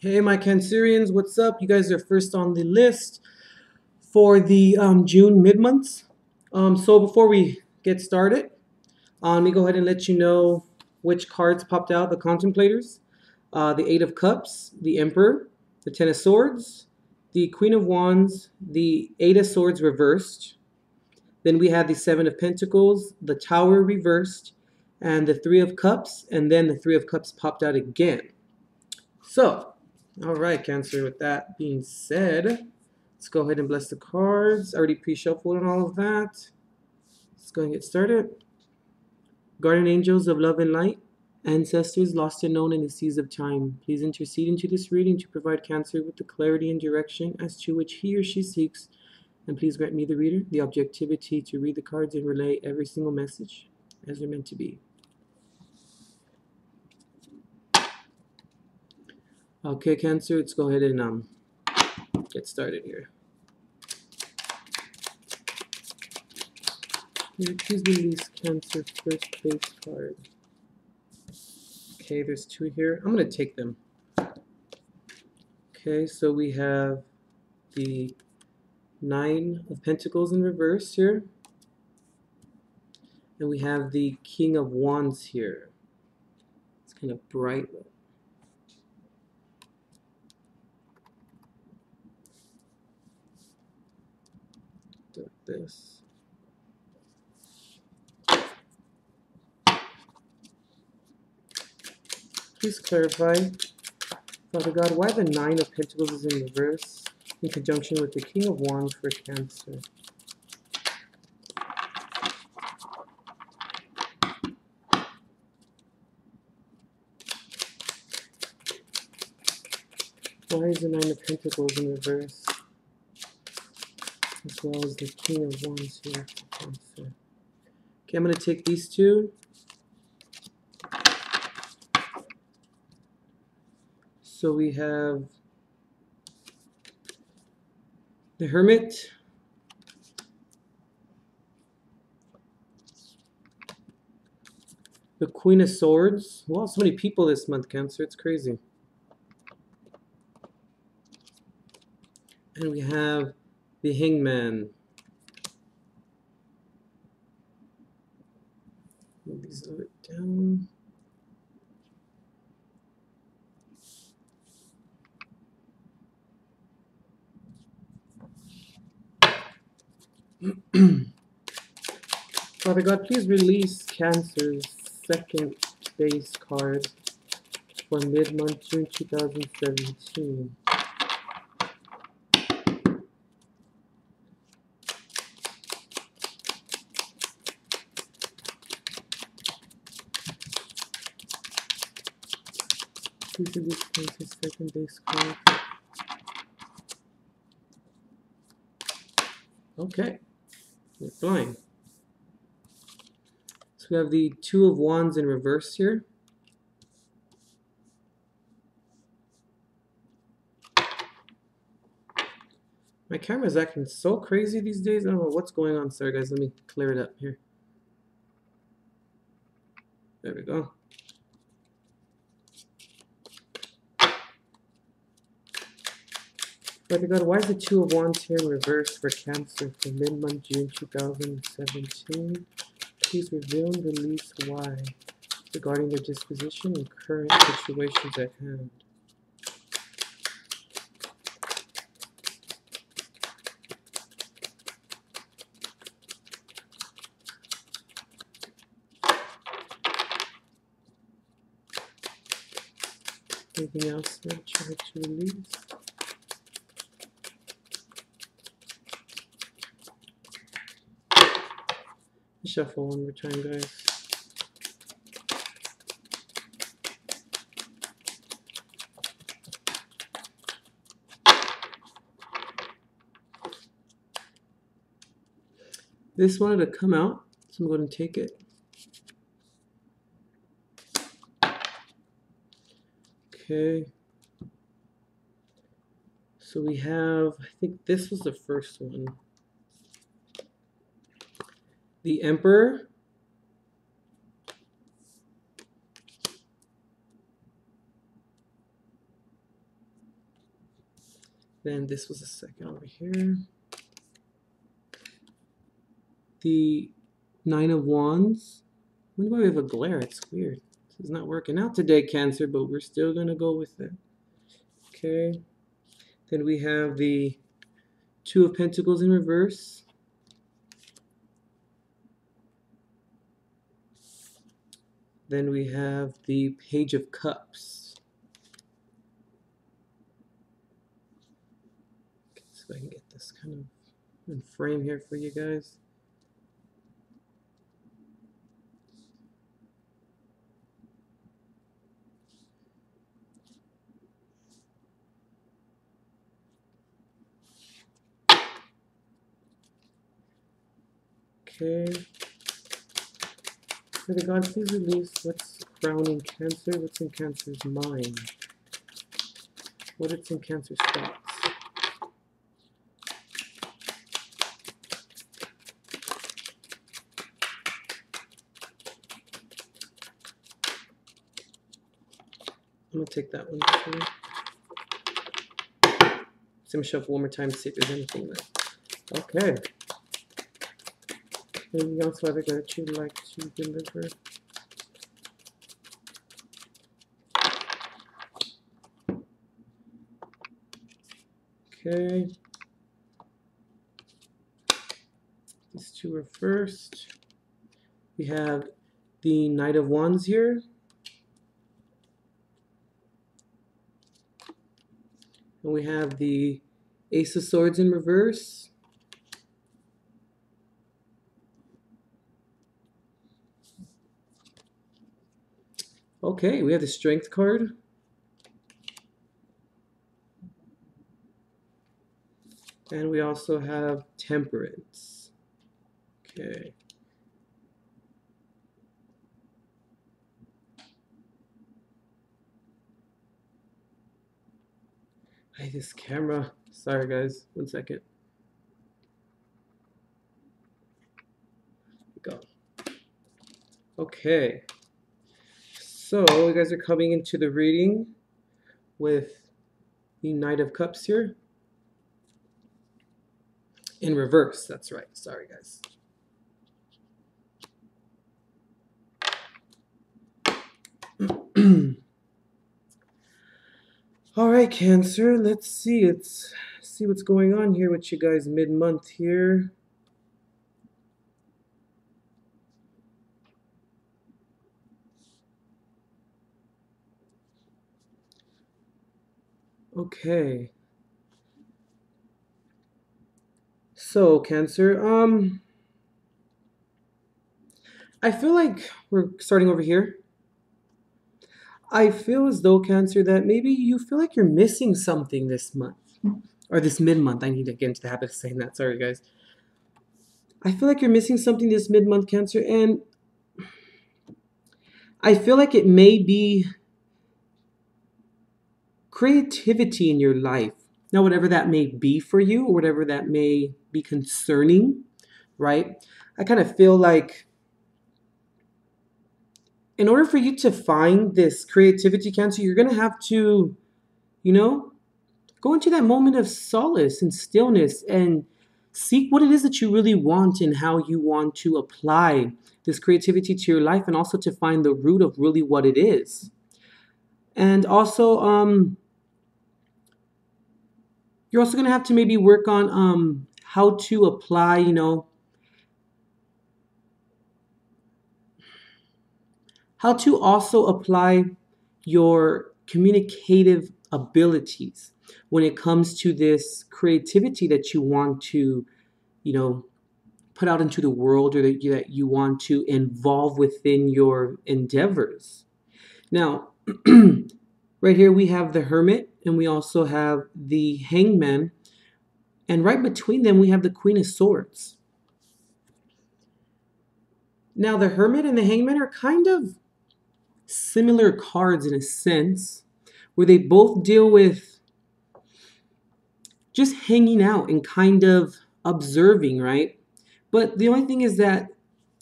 Hey, my Cancerians, what's up? You guys are first on the list for the June mid-months. So before we get started, let me go ahead and let you know which cards popped out. The Contemplators, the Eight of Cups, the Emperor, the Ten of Swords, the Queen of Wands, the Eight of Swords reversed. Then we had the Seven of Pentacles, the Tower reversed, and the Three of Cups, and then the Three of Cups popped out again. So, all right, Cancer, with that being said, let's go ahead and bless the cards. I already pre-shuffled and all of that. Let's go and get started. Guardian angels of love and light, ancestors lost and known in the seas of time, please intercede into this reading to provide Cancer with the clarity and direction as to which he or she seeks. And please grant me, the reader, the objectivity to read the cards and relay every single message as they're meant to be. Okay, Cancer, let's go ahead and get started here. Please release Cancer first base card. Okay, there's two here. I'm going to take them. Okay, so we have the Nine of Pentacles in reverse here. And we have the King of Wands here. It's kind of bright. Do this. Please clarify, Father God, why the Nine of Pentacles is in reverse in conjunction with the King of Wands for Cancer. Why is the Nine of Pentacles in reverse, as well as the King of Wands here for Cancer? Okay, I'm going to take these two. So we have the Hermit, the Queen of Swords. Wow, so many people this month, Cancer. It's crazy. And we have the Hangman. Move these a little bit down. Father God, please release Cancer's second base card for mid-month June 2017. Please release Cancer's second base card. Okay, we're flying. So we have the Two of Wands in reverse here. My camera is acting so crazy these days. I don't know what's going on. Sorry, guys. Let me clear it up here. There we go. Father God, why is the Two of Wands here in reverse for Cancer for mid-month June 2017? Please reveal and release why regarding their disposition and current situations at hand. Anything else that you try to release? Shuffle one more time, guys. This wanted to come out, so I'm going to take it. Okay. So we have, I think this was the first one. The Emperor. Then this was the second over here. The Nine of Wands. I wonder why we have a glare. It's weird. This is not working out today, Cancer, but we're still going to go with it. Okay. Then we have the Two of Pentacles in reverse. Then we have the Page of Cups. Okay, so I can get this kind of in frame here for you guys. Okay. For the gods, please release what's crowning Cancer, what's in Cancer's mind, what it's in Cancer's thoughts. I'm going to take that one too. So I'm going to shuffle one more time to see if there's anything left. Okay. Anything else, Father God, that you'd like to deliver? Okay. These two are first. We have the Knight of Wands here. And we have the Ace of Swords in reverse. Okay, we have the Strength card. And we also have Temperance. Okay. Hey, this camera. Sorry, guys. 1 second. Go. Okay. So, you guys are coming into the reading with the Knight of Cups here. In reverse, that's right. Sorry, guys. All right, Cancer. Let's see. Let's see what's going on here with you guys mid-month here. Okay. So, Cancer, I feel like we're starting over here. I feel as though, Cancer, that maybe you feel like you're missing something this month. Or this mid-month. I need to get into the habit of saying that. Sorry, guys. I feel like you're missing something this mid-month, Cancer, and I feel like it may be creativity in your life. Now, whatever that may be for you, or whatever that may be concerning, right? I kind of feel like in order for you to find this creativity, Cancer, you're going to have to, you know, go into that moment of solace and stillness and seek what it is that you really want and how you want to apply this creativity to your life, and also to find the root of really what it is. And also, you're also going to have to maybe work on how to apply, you know, how to also apply your communicative abilities when it comes to this creativity that you want to, you know, put out into the world, or that you want to involve within your endeavors. Now, right here we have the Hermit, and we also have the Hangman, and right between them we have the Queen of Swords. Now, the Hermit and the Hangman are kind of similar cards in a sense, where they both deal with just hanging out and kind of observing, right? But the only thing is that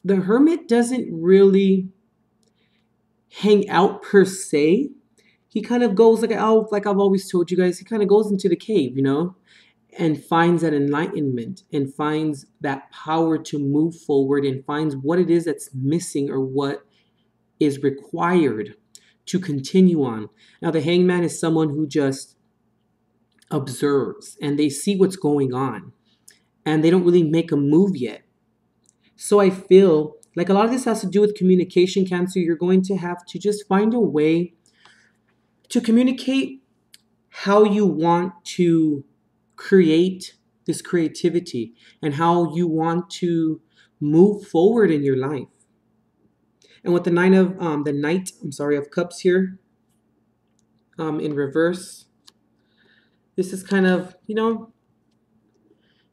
the Hermit doesn't really hang out per se. he kind of goes like I've always told you guys, he kind of goes into the cave, you know, and finds that enlightenment and finds that power to move forward and finds what it is that's missing or what is required to continue on. Now, the hangman is someone who just observes and they see what's going on and they don't really make a move yet. So I feel like a lot of this has to do with communication, Cancer. You're going to have to just find a way to communicate how you want to create this creativity and how you want to move forward in your life. And with the Knight of Cups here, in reverse, this is kind of, you know,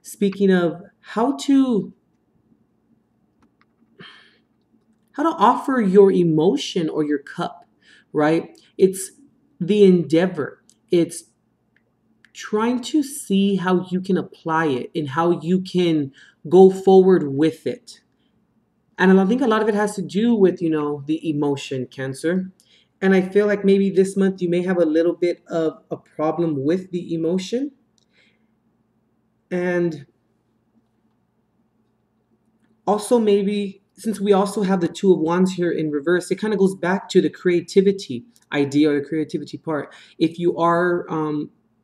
speaking of how to offer your emotion or your cup, right? It's the endeavor. It's trying to see how you can apply it and how you can go forward with it. And I think a lot of it has to do with, you know, the emotion, Cancer. And I feel like maybe this month you may have a little bit of a problem with the emotion. And also maybe since we also have the Two of Wands here in reverse, it kind of goes back to the creativity idea or the creativity part. If you are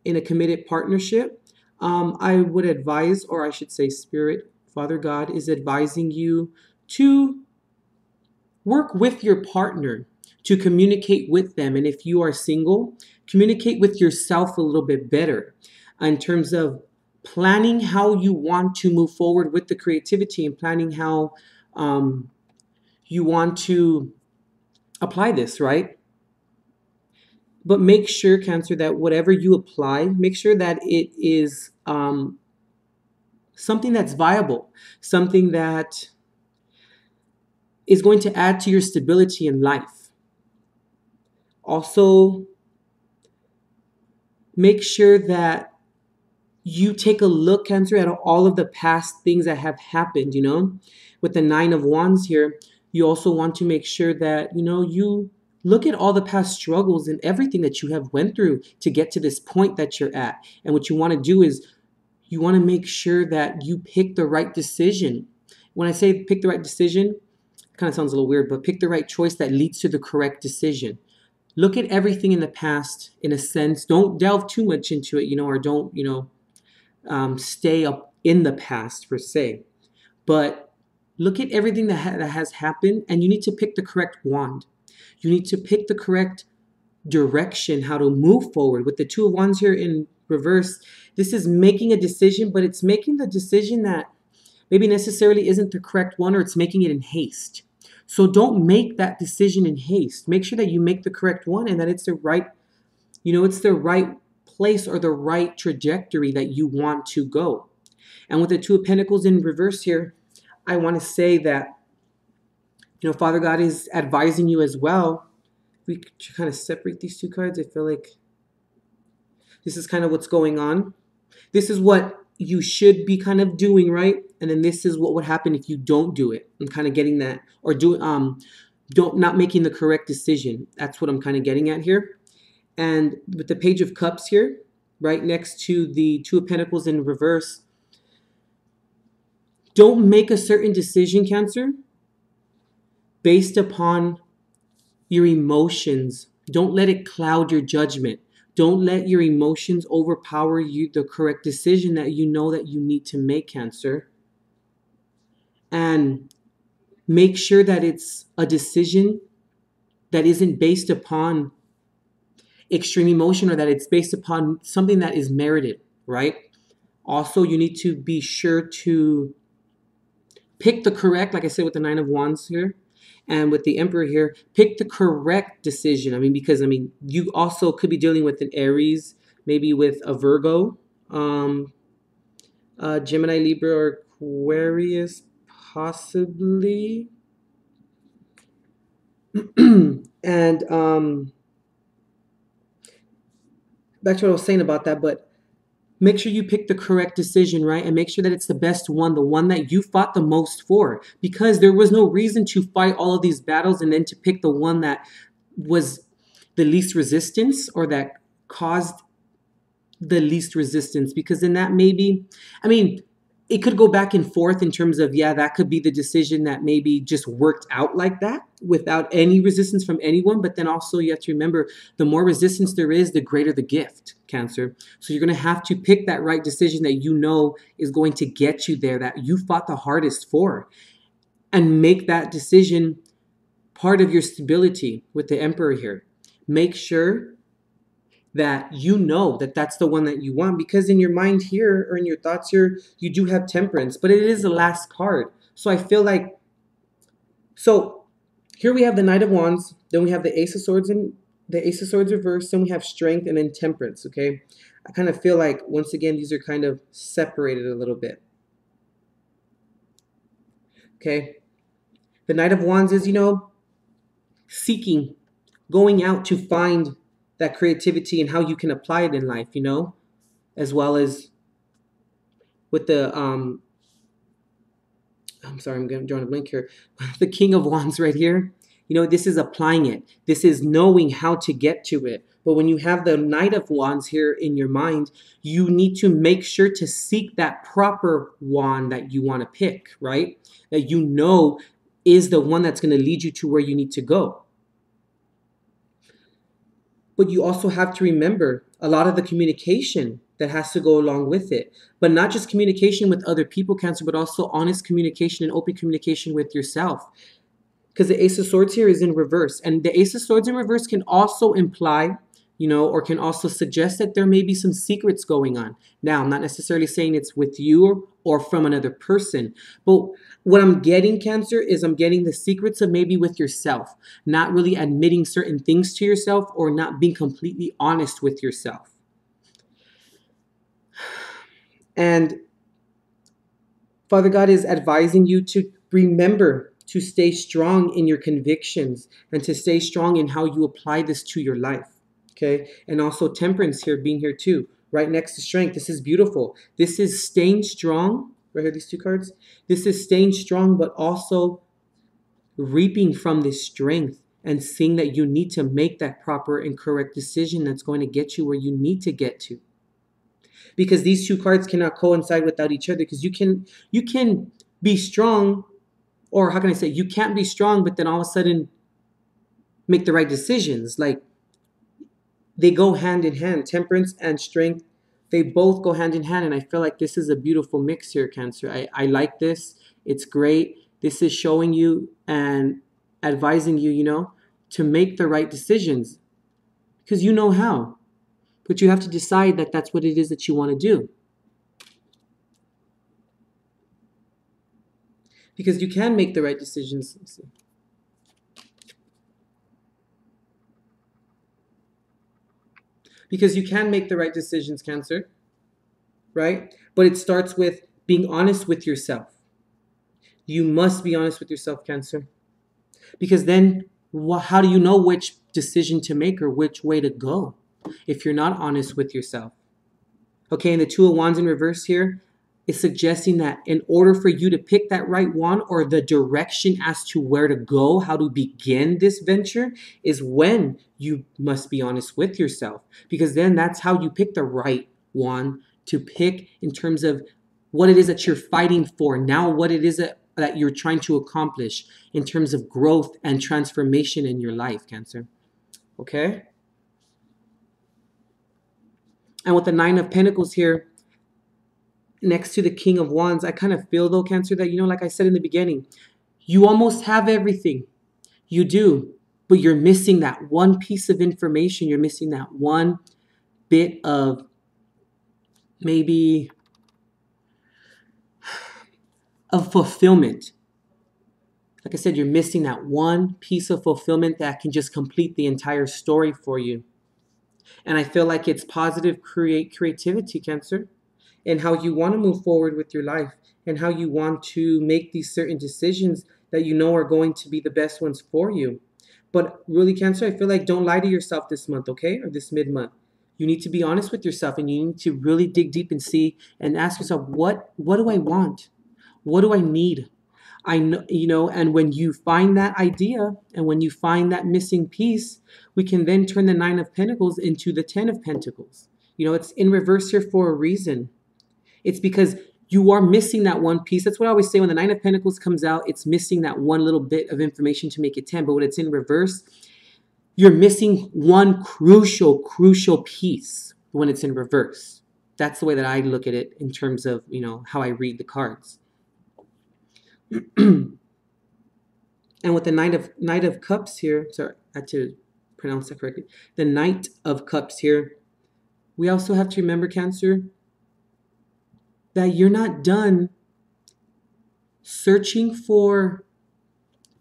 in a committed partnership, I would advise, or I should say Spirit, Father God is advising you to work with your partner, to communicate with them. And if you are single, communicate with yourself a little bit better in terms of planning how you want to move forward with the creativity and planning how you want to apply this, right? But make sure, Cancer, that whatever you apply, make sure that it is something that's viable, something that is going to add to your stability in life. Also, make sure that you take a look, Cancer, at all of the past things that have happened, you know. With the Nine of Wands here, you also want to make sure that, you know, you look at all the past struggles and everything that you have went through to get to this point that you're at. And what you want to do is you want to make sure that you pick the right decision. When I say pick the right decision, it kind of sounds a little weird, but pick the right choice that leads to the correct decision. Look at everything in the past in a sense. Don't delve too much into it, you know, or don't, you know, stay up in the past per se. But look at everything that has happened and you need to pick the correct wand. You need to pick the correct direction, how to move forward. With the Two of Wands here in reverse, this is making a decision, but it's making the decision that maybe necessarily isn't the correct one, or it's making it in haste. So don't make that decision in haste. Make sure that you make the correct one and that it's the right, you know, it's the right place or the right trajectory that you want to go. And with the Two of Pentacles in reverse here, I want to say that, you know, Father God is advising you as well. We could kind of separate these two cards. I feel like this is kind of what's going on. This is what you should be kind of doing, right? And then this is what would happen if you don't do it. I'm kind of getting that, or not making the correct decision. That's what I'm kind of getting at here. And with the Page of Cups here, right next to the Two of Pentacles in reverse, don't make a certain decision, Cancer, based upon your emotions. Don't let it cloud your judgment. Don't let your emotions overpower you, the correct decision that you know that you need to make, Cancer. And make sure that it's a decision that isn't based upon extreme emotion or that it's based upon something that is merited, right? Also, you need to be sure to pick the correct, like I said with the Nine of Wands here, and with the Emperor here, pick the correct decision. I mean, because, I mean, you also could be dealing with an Aries, maybe with a Virgo, Gemini, Libra, or Aquarius, possibly. And back to what I was saying about that, but make sure you pick the correct decision, right? And make sure that it's the best one, the one that you fought the most for. Because there was no reason to fight all of these battles and then to pick the one that was the least resistance, or that caused the least resistance, because then that maybe, I mean, it could go back and forth in terms of, yeah, that could be the decision that maybe just worked out like that without any resistance from anyone. But then also you have to remember, the more resistance there is, the greater the gift, Cancer. So you're going to have to pick that right decision that you know is going to get you there, that you fought the hardest for, and make that decision part of your stability with the Emperor here. Make sure that you know that that's the one that you want, because in your mind here, or in your thoughts here, you do have Temperance, but it is the last card. So I feel like, so here we have the Knight of Wands, then we have the Ace of Swords, and the Ace of Swords reversed, then we have Strength, and then Temperance. Okay, I kind of feel like, once again, these are kind of separated a little bit. Okay, the Knight of Wands is, seeking, going out to find that creativity and how you can apply it in life, as well as with the, I'm sorry, I'm drawing a blank here. The King of Wands right here, this is applying it. This is knowing how to get to it. But when you have the Knight of Wands here in your mind, you need to make sure to seek that proper wand that you want to pick, right? That is the one that's going to lead you to where you need to go. But you also have to remember a lot of the communication that has to go along with it. But not just communication with other people, Cancer, but also honest communication and open communication with yourself. Because the Ace of Swords here is in reverse. And the Ace of Swords in reverse can also imply, or can also suggest that there may be some secrets going on. Now, I'm not necessarily saying it's with you or from another person. But what I'm getting, Cancer, is I'm getting the secrets of maybe with yourself. Not really admitting certain things to yourself, or not being completely honest with yourself. And Father God is advising you to remember to stay strong in your convictions and to stay strong in how you apply this to your life. Okay, and also Temperance here, being here too, right next to Strength. This is beautiful. This is staying strong. Right here, these two cards. This is staying strong, but also reaping from this strength and seeing that you need to make that proper and correct decision that's going to get you where you need to get to. Because these two cards cannot coincide without each other. Because you can be strong, or how can I say, you can't be strong, but then all of a sudden make the right decisions. Like, they go hand in hand. Temperance and Strength, they both go hand in hand. And I feel like this is a beautiful mix here, Cancer. I like this. It's great. This is showing you and advising you, to make the right decisions. Because you know how. But you have to decide that that's what it is that you want to do. Because you can make the right decisions. Let's see. Because you can make the right decisions, Cancer, right? But it starts with being honest with yourself. You must be honest with yourself, Cancer. Because then, how do you know which decision to make or which way to go if you're not honest with yourself? Okay, and the Two of Wands in reverse here is suggesting that in order for you to pick that right wand, or the direction as to where to go, how to begin this venture, is when you must be honest with yourself. Because then that's how you pick the right wand to pick in terms of what it is that you're fighting for now, what it is that you're trying to accomplish in terms of growth and transformation in your life, Cancer. Okay? And with the Nine of Pentacles here, next to the King of Wands, I kind of feel, though, Cancer, that, like I said in the beginning, you almost have everything. You do. But you're missing that one piece of information. You're missing that one bit of maybe of fulfillment. Like I said, you're missing that one piece of fulfillment that can just complete the entire story for you. And I feel like it's positive creativity, Cancer, and how you want to move forward with your life and how you want to make these certain decisions that are going to be the best ones for you. But really, Cancer, I feel like don't lie to yourself this month, okay? Or this mid-month. You need to be honest with yourself, and you need to really dig deep and see and ask yourself, what do I want? What do I need? I know, you know, and when you find that idea and when you find that missing piece, we can then turn the Nine of Pentacles into the Ten of Pentacles. You know, it's in reverse here for a reason. It's because you are missing that one piece. That's what I always say when the Nine of Pentacles comes out, it's missing that one little bit of information to make it 10. But when it's in reverse, you're missing one crucial piece when it's in reverse. That's the way that I look at it in terms of, you know, how I read the cards. And with the Knight of Cups here, sorry, I had to pronounce that correctly. The Knight of Cups here, we also have to remember, Cancer, that you're not done searching for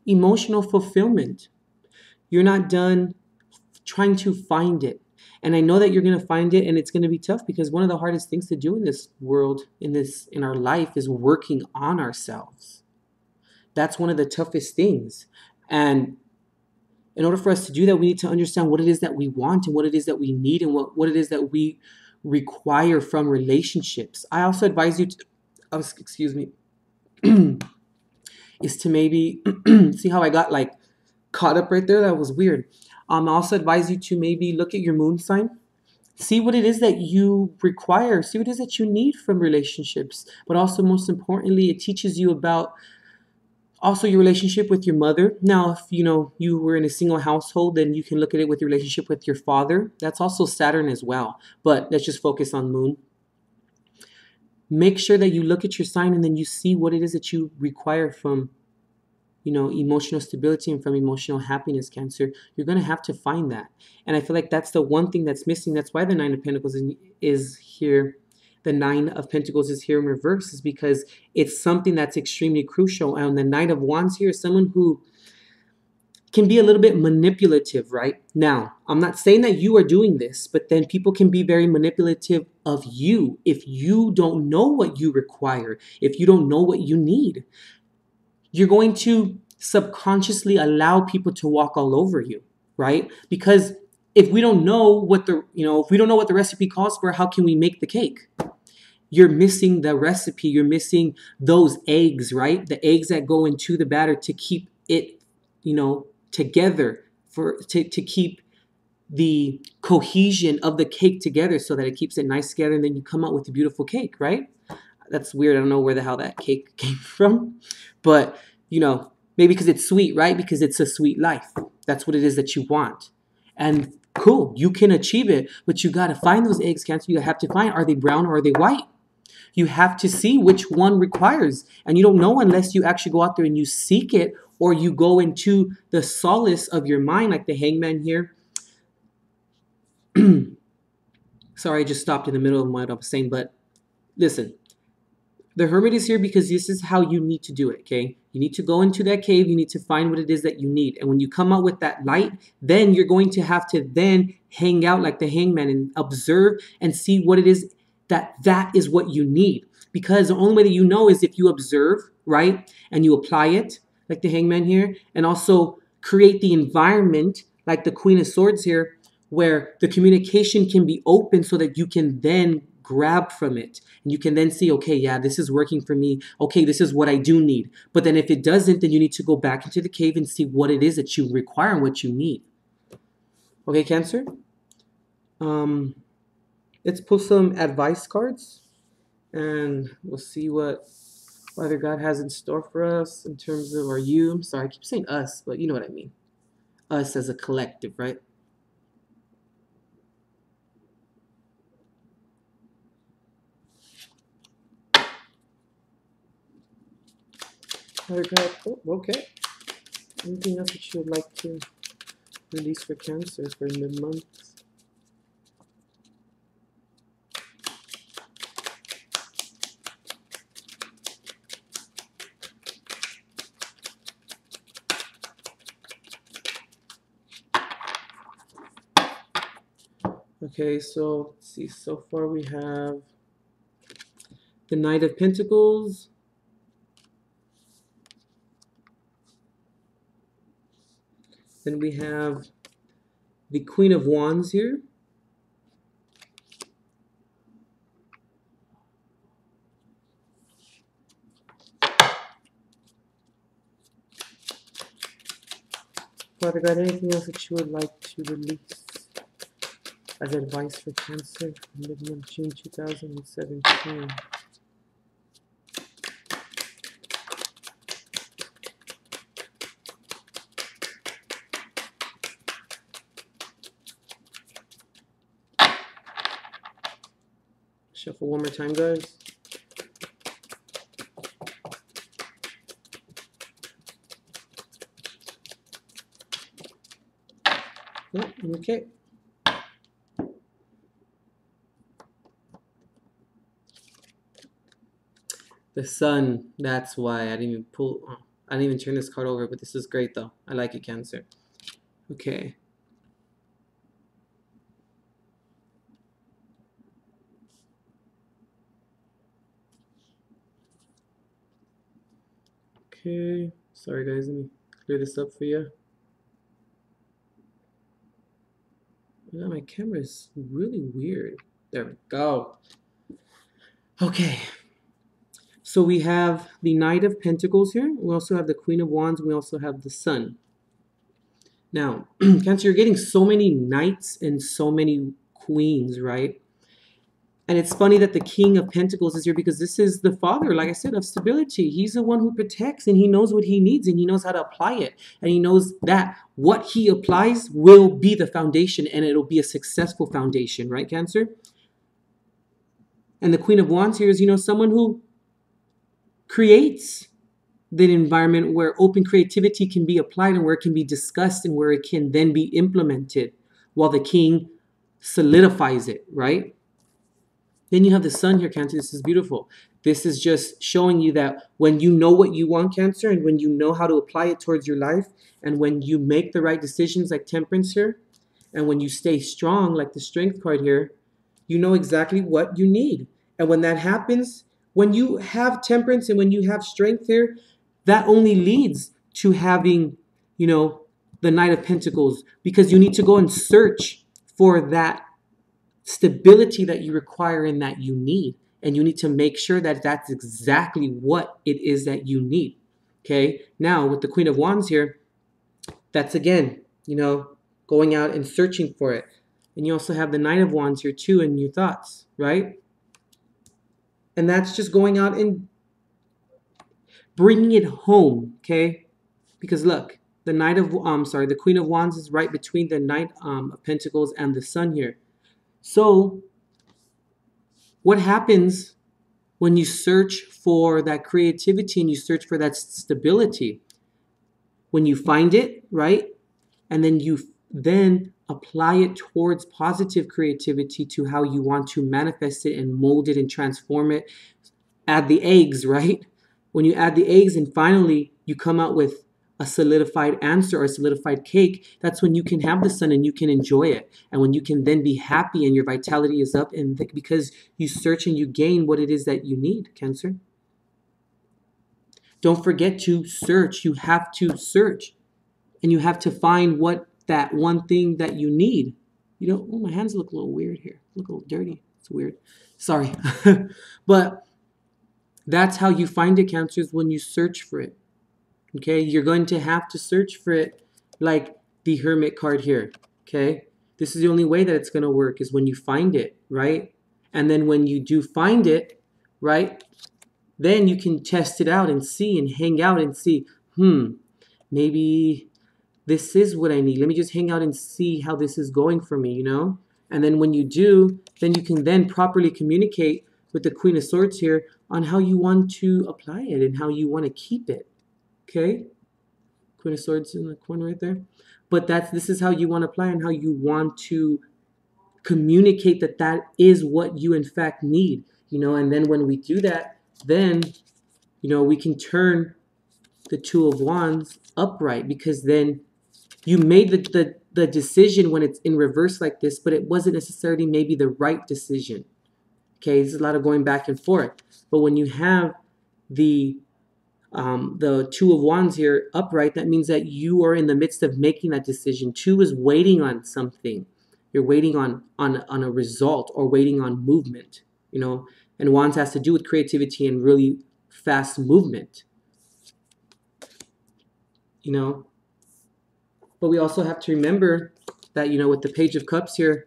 emotional fulfillment. You're not done trying to find it. And I know that you're going to find it, and it's going to be tough because one of the hardest things to do in this world, in our life, is working on ourselves. That's one of the toughest things. And in order for us to do that, we need to understand what it is that we want and what it is that we need and what it is that we require from relationships. I also advise you to, excuse me, is to maybe, see how I got like caught up right there? That was weird. I also advise you to maybe look at your moon sign. See what it is that you require. See what it is that you need from relationships. But also, most importantly, it teaches you about also your relationship with your mother. Now, if you know you were in a single household, then you can look at it with your relationship with your father. That's also Saturn as well. But let's just focus on moon. Make sure that you look at your sign and then you see what it is that you require from, you know, emotional stability and from emotional happiness, Cancer. You're going to have to find that. And I feel like that's the one thing that's missing. That's why the Nine of Pentacles is here. The Nine of Pentacles is here in reverse, is because it's something that's extremely crucial. And the Knight of Wands here is someone who can be a little bit manipulative, right? Now, I'm not saying that you are doing this, but then people can be very manipulative of you if you don't know what you require, if you don't know what you need. You're going to subconsciously allow people to walk all over you, right? Because if we don't know what if we don't know what the recipe calls for, how can we make the cake? You're missing the recipe. You're missing those eggs, right? The eggs that go into the batter to keep it, together, to keep the cohesion of the cake together so that it keeps it nice together, and then you come out with a beautiful cake, right? That's weird. I don't know where the hell that cake came from, but maybe because it's sweet, right? Because it's a sweet life. That's what it is that you want. And cool, you can achieve it, but you got to find those eggs, Cancer. You have to find, are they brown or are they white? You have to see which one requires. And you don't know unless you actually go out there and you seek it, or you go into the solace of your mind, like the Hangman here. Sorry, I just stopped in the middle of what I was saying, but listen. The Hermit is here because this is how you need to do it, okay? You need to go into that cave. You need to find what it is that you need. And when you come out with that light, then you're going to have to then hang out like the Hangman and observe and see what it is that is what you need. Because the only way that you know is if you observe, right? And you apply it like the Hangman here, and also create the environment like the Queen of Swords here, where the communication can be open so that you can then grab from it. And you can then see, okay, yeah, this is working for me. Okay, this is what I do need. But then if it doesn't, then you need to go back into the cave and see what it is that you require and what you need. Okay, Cancer? Let's pull some advice cards and we'll see what Father God has in store for us in terms of I'm sorry, I keep saying us, but you know what I mean. Us as a collective, right? Father God, okay. Anything else that you would like to release for Cancer for mid-month? Okay, so let's see. So far we have the Knight of Pentacles. Then we have the Queen of Wands here. Father God, anything else that you would like to release as advice for Cancer, mid-month June 2017? Shuffle one more time, guys. Yep, okay. The sun, that's why I didn't even pull, I didn't even turn this card over, but this is great though. I like it, Cancer. Okay. Okay, sorry guys, let me clear this up for you. Yeah, my camera is really weird. There we go. Okay, so we have the Knight of Pentacles here. We also have the Queen of Wands. We also have the Sun. Now, Cancer, you're getting so many knights and so many queens, right? And it's funny that the King of Pentacles is here because this is the father, like I said, of stability. He's the one who protects and he knows what he needs and he knows how to apply it. And he knows that what he applies will be the foundation and it'll be a successful foundation, right, Cancer? And the Queen of Wands here is, someone who creates the environment where open creativity can be applied and where it can be discussed and where it can then be implemented while the King solidifies it, right? Then you have the Sun here, Cancer. This is beautiful. This is just showing you that when you know what you want, Cancer, and when you know how to apply it towards your life, and when you make the right decisions like Temperance here, and when you stay strong like the Strength card here, you know exactly what you need. And when that happens, when you have Temperance and when you have Strength here, that only leads to having, the Knight of Pentacles, because you need to go and search for that stability that you require and that you need. And you need to make sure that that's exactly what it is that you need. Okay. Now with the Queen of Wands here, that's again, going out and searching for it. And you also have the Knight of Wands here too in your thoughts, right? And that's just going out and bringing it home, okay? Because look, the Queen of Wands is right between the Knight of Pentacles and the Sun here. So what happens when you search for that creativity and you search for that stability? When you find it, right? And then you apply it towards positive creativity to how you want to manifest it and mold it and transform it. Add the eggs, right? When you add the eggs and finally you come out with a solidified answer or a solidified cake, that's when you can have the Sun and you can enjoy it. And when you can then be happy and your vitality is up, and because you search and you gain what it is that you need, Cancer. Don't forget to search. You have to search. And you have to find what that one thing that you need. Oh, my hands look a little weird here. Look a little dirty. It's weird. Sorry. But that's how you find it, Cancer, is when you search for it. Okay? You're going to have to search for it like the Hermit card here. Okay? This is the only way that it's going to work is when you find it, right? And then when you do find it, right, then you can test it out and see and hang out and see, maybe this is what I need. Let me just hang out and see how this is going for me, And then when you do, then you can then properly communicate with the Queen of Swords here on how you want to apply it and how you want to keep it. Okay? Queen of Swords in the corner right there. But this is how you want to apply and how you want to communicate that is what you in fact need. And then when we do that, then, we can turn the Two of Wands upright, because then you made the decision when it's in reverse like this, but it wasn't necessarily maybe the right decision. Okay, there's a lot of going back and forth. But when you have the Two of Wands here upright, that means that you are in the midst of making that decision. Two is waiting on something. You're waiting on a result or waiting on movement, And Wands has to do with creativity and really fast movement, But we also have to remember that, you know, with the Page of Cups here,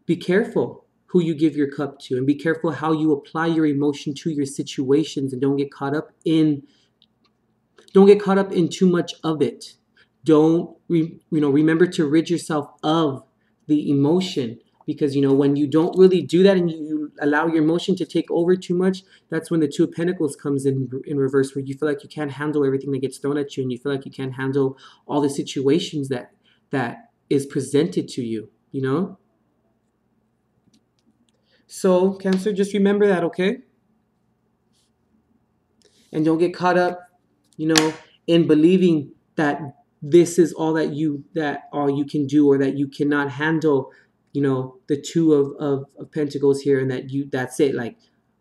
be careful who you give your cup to, and be careful how you apply your emotion to your situations, and don't get caught up in too much of it. Don't remember to rid yourself of the emotion, because, you know, when you don't really do that and you allow your emotion to take over too much, that's when the Two of Pentacles comes in reverse, where you feel like you can't handle everything that gets thrown at you, and you feel like you can't handle all the situations that is presented to you, you know. So Cancer, just remember that, okay? And don't get caught up, you know, in believing that this is all that you can do, or that you cannot handle, you know, the Two of Pentacles here, and that's it. Like,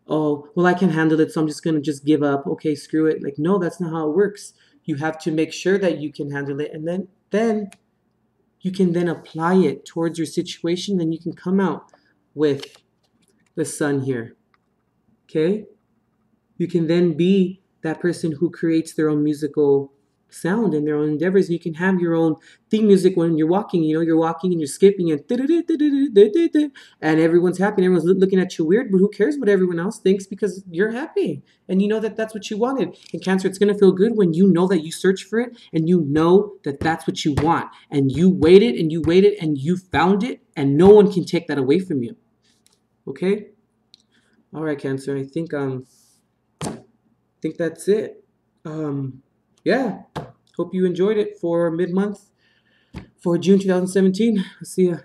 oh, well, I can handle it, so I'm just gonna give up. Okay, screw it. Like, no, that's not how it works. You have to make sure that you can handle it, and then you can then apply it towards your situation, and you can come out with the Sun here. Okay? You can then be that person who creates their own musical sound and their own endeavors. You can have your own theme music when you're walking. You know, you're walking and you're skipping and everyone's happy and everyone's looking at you weird, but who cares what everyone else thinks, because you're happy and you know that that's what you wanted. And Cancer, it's going to feel good when you know that you searched for it and you know that that's what you want, and you waited and you waited and you found it, and no one can take that away from you. Okay? All right, Cancer, I think that's it. Yeah, hope you enjoyed it for mid-month for June 2017. I'll see you